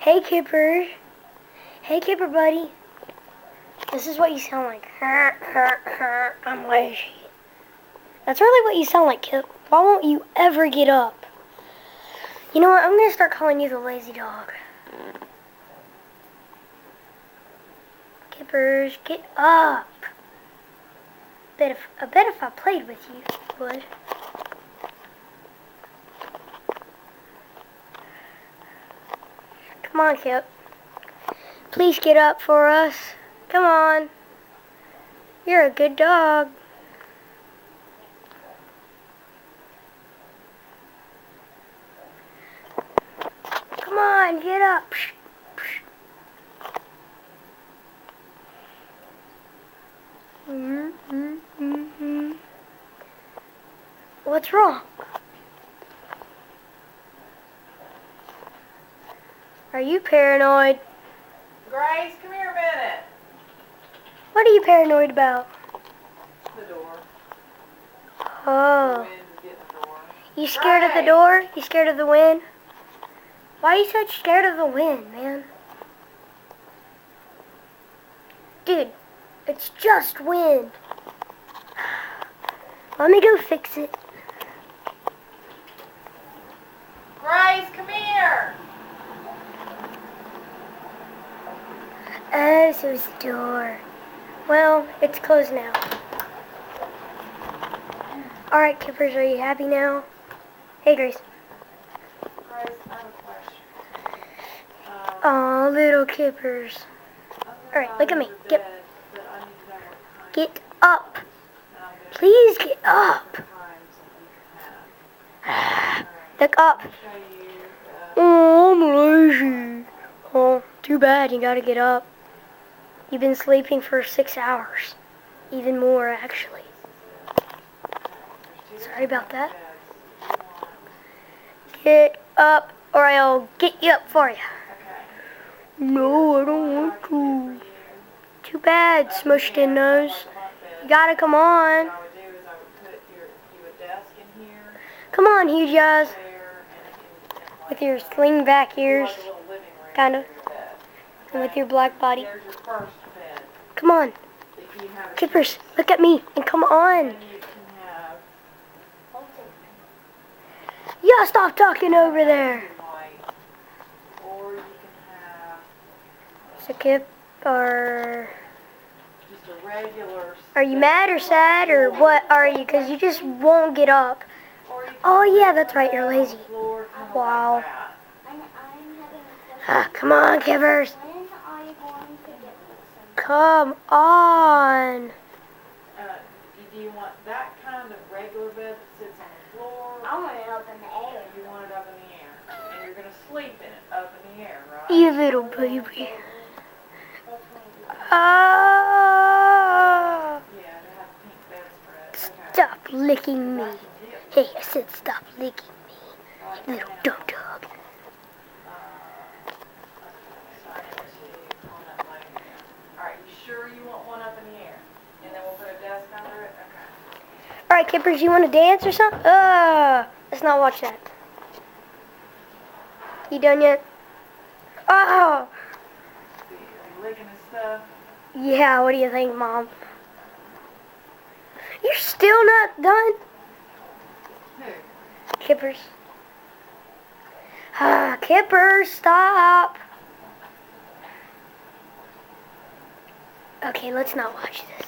Hey, Kipper. Hey, Kipper, buddy. This is what you sound like. I'm lazy. That's really what you sound like, Kip. Why won't you ever get up? You know what? I'm going to start calling you the lazy dog. Kippers, get up. I bet if I played with you, you would. Come on, Kip. Please get up for us. Come on. You're a good dog. Come on, get up. What's wrong? Are you paranoid? Grace, come here a minute. What are you paranoid about? The door. The Oh. wind is getting the door. You scared of the door? You scared of the wind? Why are you so scared of the wind, man? Dude, it's just wind. Let me go fix it. Grace, come here. Oh, so it's the door. Well, it's closed now. Alright, Kippers, are you happy now? Hey, Grace. Grace, I have a question. Aw, little Kippers. Alright, look at me. Get up. Please get up. Look up. Oh, I'm lazy. Oh, too bad. You gotta get up. You've been sleeping for 6 hours. Even more, actually. Sorry about that. Get up, or I'll get you up for you. No, I don't want to. Too bad, smushed in nose. You gotta come on. Come on, huge eyes. With your sling back ears, kinda. And with your black body. Come on. Kippers, look at me and come on. Yeah, stop talking over there. So Kip, are you mad or sad or what are you? Because you just won't get up. Oh yeah, that's right, you're lazy. Wow. Come on, Kippers. Come on. Do you want that kind of regular bed that sits on the floor? I want it up in the air. You want it up in the air. And you're going to sleep in it up in the air, right? You little baby. Yeah, they have a pink bedspread. Okay. Stop licking me. Hey, I said stop licking me. You little dumb dog. Alright, you sure you want one up in the air? And then we'll put a desk under it? Okay. Alright, Kippers, you want to dance or something? Let's not watch that. You done yet? Oh! See, are you licking his stuff? Yeah, what do you think, Mom? You're still not done? Who? Kippers. Kippers, stop! Okay, let's not watch this.